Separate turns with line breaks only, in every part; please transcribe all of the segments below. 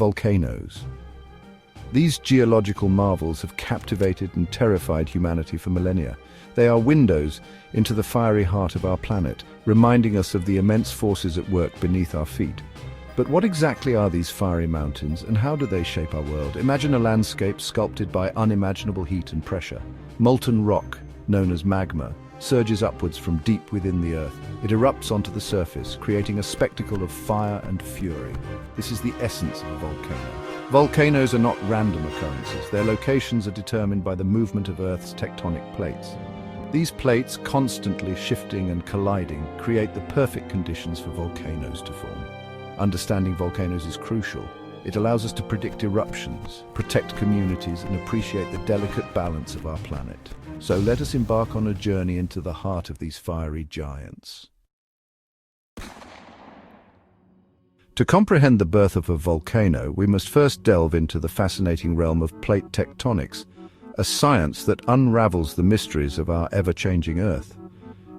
Volcanoes. These geological marvels have captivated and terrified humanity for millennia. They are windows into the fiery heart of our planet, reminding us of the immense forces at work beneath our feet. But what exactly are these fiery mountains, and how do they shape our world? Imagine a landscape sculpted by unimaginable heat and pressure. Molten rock, known as magma, surges upwards from deep within the earth. It erupts onto the surface, creating a spectacle of fire and fury. This is the essence of a volcano. Volcanoes are not random occurrences. Their locations are determined by the movement of Earth's tectonic plates. These plates, constantly shifting and colliding, create the perfect conditions for volcanoes to form. Understanding volcanoes is crucial. It allows us to predict eruptions, protect communities, and appreciate the delicate balance of our planet. So let us embark on a journey into the heart of these fiery giants. To comprehend the birth of a volcano, we must first delve into the fascinating realm of plate tectonics, a science that unravels the mysteries of our ever-changing Earth.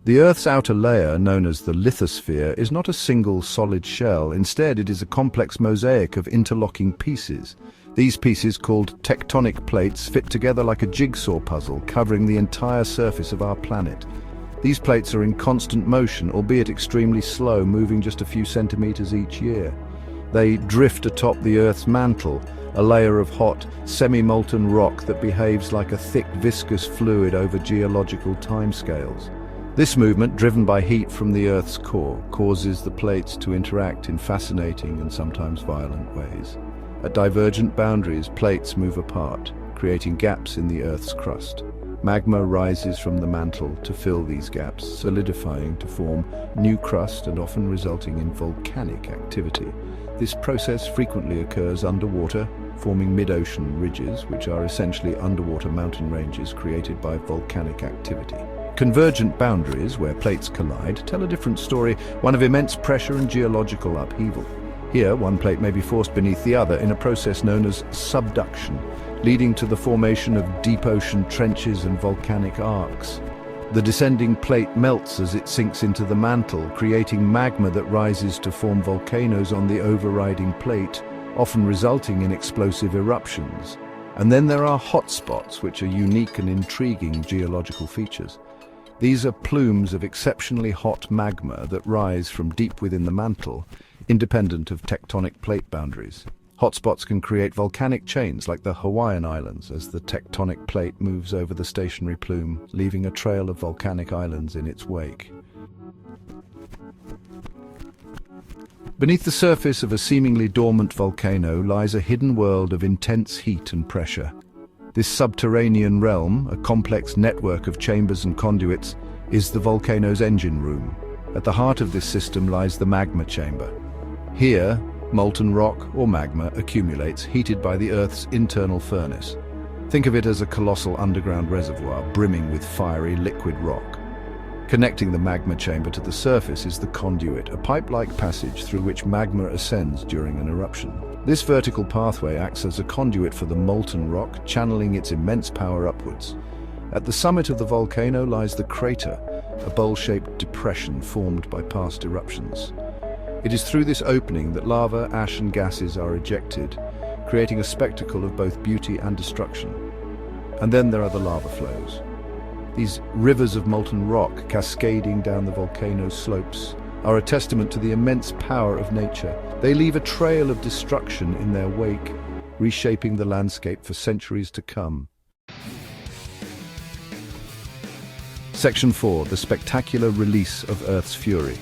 The Earth's outer layer, known as the lithosphere, is not a single solid shell. Instead, it is a complex mosaic of interlocking pieces. These pieces, called tectonic plates, fit together like a jigsaw puzzle, covering the entire surface of our planet. These plates are in constant motion, albeit extremely slow, moving just a few centimeters each year. They drift atop the Earth's mantle, a layer of hot, semi-molten rock that behaves like a thick, viscous fluid over geological timescales. This movement, driven by heat from the Earth's core, causes the plates to interact in fascinating and sometimes violent ways. At divergent boundaries, plates move apart, creating gaps in the Earth's crust. Magma rises from the mantle to fill these gaps, solidifying to form new crust and often resulting in volcanic activity. This process frequently occurs underwater, forming mid-ocean ridges, which are essentially underwater mountain ranges created by volcanic activity. Convergent boundaries, where plates collide, tell a different story, one of immense pressure and geological upheaval. Here, one plate may be forced beneath the other in a process known as subduction, leading to the formation of deep ocean trenches and volcanic arcs. The descending plate melts as it sinks into the mantle, creating magma that rises to form volcanoes on the overriding plate, often resulting in explosive eruptions. And then there are hotspots, which are unique and intriguing geological features. These are plumes of exceptionally hot magma that rise from deep within the mantle, independent of tectonic plate boundaries. Hotspots can create volcanic chains like the Hawaiian Islands as the tectonic plate moves over the stationary plume, leaving a trail of volcanic islands in its wake. Beneath the surface of a seemingly dormant volcano lies a hidden world of intense heat and pressure. This subterranean realm, a complex network of chambers and conduits, is the volcano's engine room. At the heart of this system lies the magma chamber. Here, molten rock or magma accumulates, heated by the Earth's internal furnace. Think of it as a colossal underground reservoir brimming with fiery liquid rock. Connecting the magma chamber to the surface is the conduit, a pipe-like passage through which magma ascends during an eruption. This vertical pathway acts as a conduit for the molten rock, channeling its immense power upwards. At the summit of the volcano lies the crater, a bowl-shaped depression formed by past eruptions. It is through this opening that lava, ash and gases are ejected, creating a spectacle of both beauty and destruction. And then there are the lava flows. These rivers of molten rock cascading down the volcano's slopes are a testament to the immense power of nature. They leave a trail of destruction in their wake, reshaping the landscape for centuries to come. Section 4. The spectacular release of Earth's fury.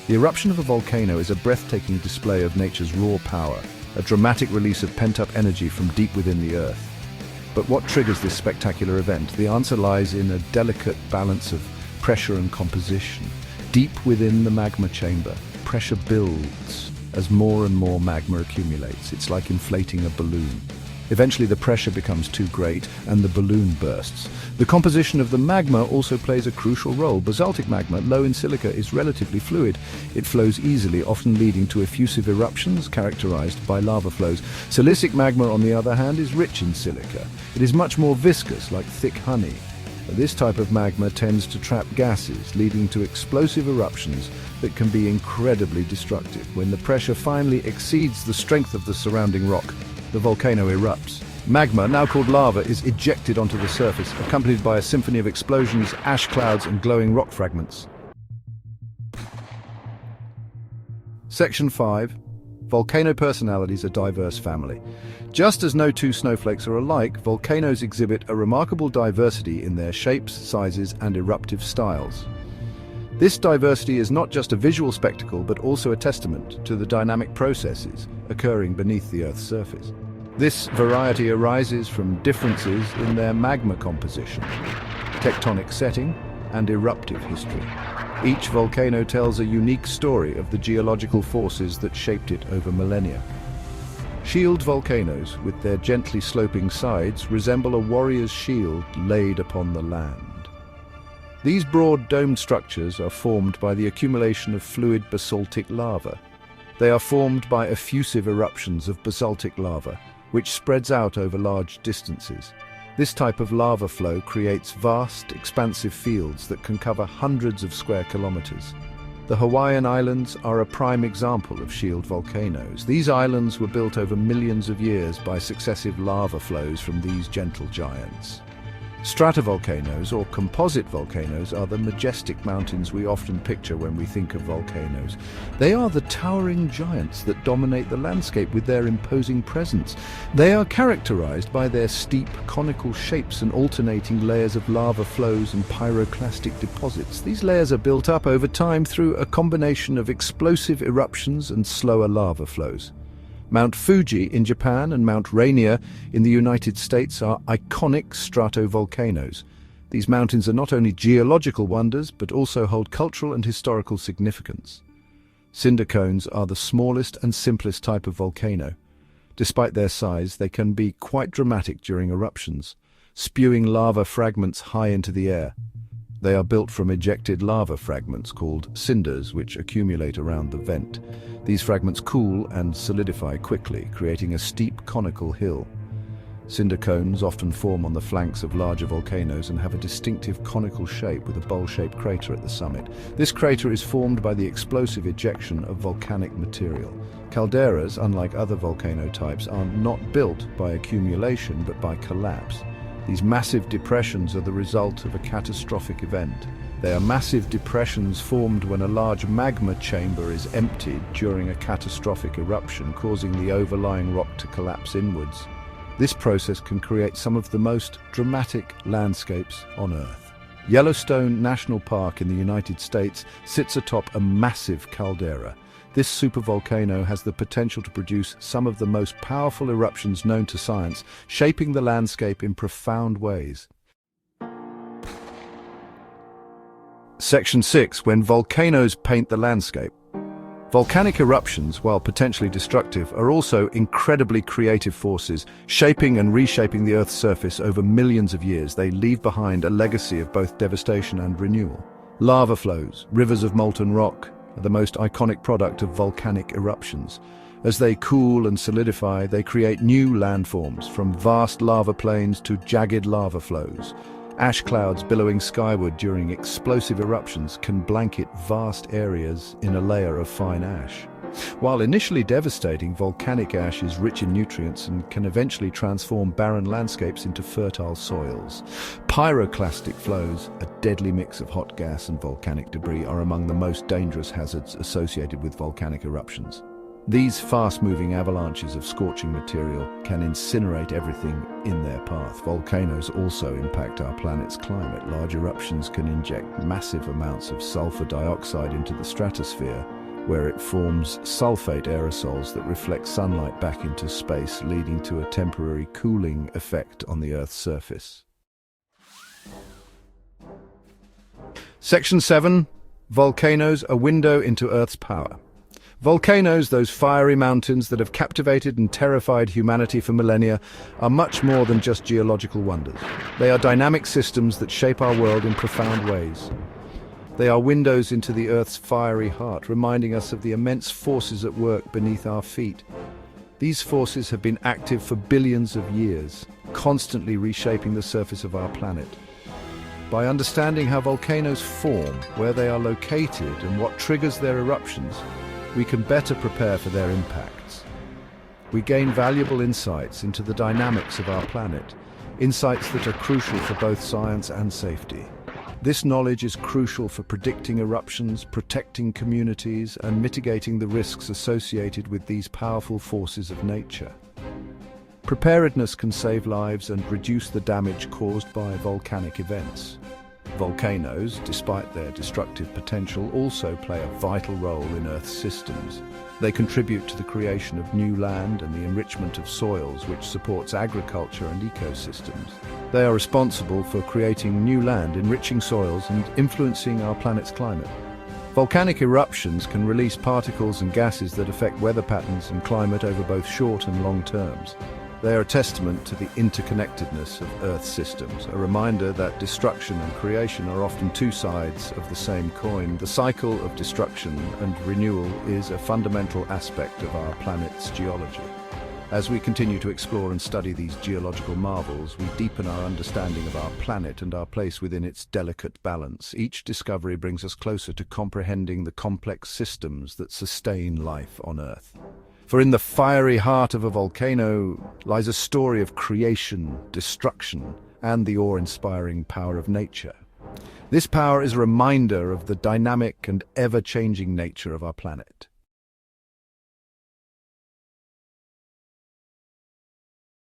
The eruption of a volcano is a breathtaking display of nature's raw power, a dramatic release of pent-up energy from deep within the Earth. But what triggers this spectacular event? The answer lies in a delicate balance of pressure and composition. Deep within the magma chamber, pressure builds as more and more magma accumulates. It's like inflating a balloon. Eventually the pressure becomes too great and the balloon bursts. The composition of the magma also plays a crucial role. Basaltic magma, low in silica, is relatively fluid. It flows easily, often leading to effusive eruptions characterized by lava flows. Silicic magma, on the other hand, is rich in silica. It is much more viscous, like thick honey. This type of magma tends to trap gases, leading to explosive eruptions that can be incredibly destructive. When the pressure finally exceeds the strength of the surrounding rock, the volcano erupts. Magma, now called lava, is ejected onto the surface, accompanied by a symphony of explosions, ash clouds, and glowing rock fragments. Section 5. Volcano personalities, a diverse family. Just as no two snowflakes are alike, volcanoes exhibit a remarkable diversity in their shapes, sizes, and eruptive styles. This diversity is not just a visual spectacle, but also a testament to the dynamic processes occurring beneath the Earth's surface. This variety arises from differences in their magma composition, tectonic setting, and eruptive history. Each volcano tells a unique story of the geological forces that shaped it over millennia. Shield volcanoes, with their gently sloping sides, resemble a warrior's shield laid upon the land. These broad domed structures are formed by the accumulation of fluid basaltic lava. They are formed by effusive eruptions of basaltic lava, which spreads out over large distances. This type of lava flow creates vast, expansive fields that can cover hundreds of square kilometers. The Hawaiian Islands are a prime example of shield volcanoes. These islands were built over millions of years by successive lava flows from these gentle giants. Stratovolcanoes, or composite volcanoes, are the majestic mountains we often picture when we think of volcanoes. They are the towering giants that dominate the landscape with their imposing presence. They are characterized by their steep, conical shapes and alternating layers of lava flows and pyroclastic deposits. These layers are built up over time through a combination of explosive eruptions and slower lava flows. Mount Fuji in Japan and Mount Rainier in the United States are iconic stratovolcanoes. These mountains are not only geological wonders, but also hold cultural and historical significance. Cinder cones are the smallest and simplest type of volcano. Despite their size, they can be quite dramatic during eruptions, spewing lava fragments high into the air. They are built from ejected lava fragments called cinders, which accumulate around the vent. These fragments cool and solidify quickly, creating a steep conical hill. Cinder cones often form on the flanks of larger volcanoes and have a distinctive conical shape with a bowl-shaped crater at the summit. This crater is formed by the explosive ejection of volcanic material. Calderas, unlike other volcano types, are not built by accumulation but by collapse. These massive depressions are the result of a catastrophic event. They are massive depressions formed when a large magma chamber is emptied during a catastrophic eruption, causing the overlying rock to collapse inwards. This process can create some of the most dramatic landscapes on Earth. Yellowstone National Park in the United States sits atop a massive caldera. This supervolcano has the potential to produce some of the most powerful eruptions known to science, shaping the landscape in profound ways. Section 6. When volcanoes paint the landscape. Volcanic eruptions, while potentially destructive, are also incredibly creative forces, shaping and reshaping the Earth's surface over millions of years. They leave behind a legacy of both devastation and renewal. Lava flows, rivers of molten rock, are the most iconic product of volcanic eruptions. As they cool and solidify, they create new landforms, from vast lava plains to jagged lava flows. Ash clouds billowing skyward during explosive eruptions can blanket vast areas in a layer of fine ash. While initially devastating, volcanic ash is rich in nutrients and can eventually transform barren landscapes into fertile soils. Pyroclastic flows, a deadly mix of hot gas and volcanic debris, are among the most dangerous hazards associated with volcanic eruptions. These fast-moving avalanches of scorching material can incinerate everything in their path. Volcanoes also impact our planet's climate. Large eruptions can inject massive amounts of sulfur dioxide into the stratosphere, where it forms sulfate aerosols that reflect sunlight back into space, leading to a temporary cooling effect on the Earth's surface. Section 7. Volcanoes, a window into Earth's power. Volcanoes, those fiery mountains that have captivated and terrified humanity for millennia, are much more than just geological wonders. They are dynamic systems that shape our world in profound ways. They are windows into the Earth's fiery heart, reminding us of the immense forces at work beneath our feet. These forces have been active for billions of years, constantly reshaping the surface of our planet. By understanding how volcanoes form, where they are located, and what triggers their eruptions, we can better prepare for their impacts. We gain valuable insights into the dynamics of our planet, insights that are crucial for both science and safety. This knowledge is crucial for predicting eruptions, protecting communities, and mitigating the risks associated with these powerful forces of nature. Preparedness can save lives and reduce the damage caused by volcanic events. Volcanoes, despite their destructive potential, also play a vital role in Earth's systems. They contribute to the creation of new land and the enrichment of soils, which supports agriculture and ecosystems. They are responsible for creating new land, enriching soils, and influencing our planet's climate. Volcanic eruptions can release particles and gases that affect weather patterns and climate over both short and long terms. They are a testament to the interconnectedness of Earth's systems, a reminder that destruction and creation are often two sides of the same coin. The cycle of destruction and renewal is a fundamental aspect of our planet's geology. As we continue to explore and study these geological marvels, we deepen our understanding of our planet and our place within its delicate balance. Each discovery brings us closer to comprehending the complex systems that sustain life on Earth. For in the fiery heart of a volcano lies a story of creation, destruction, and the awe-inspiring power of nature. This power is a reminder of the dynamic and ever-changing nature of our planet.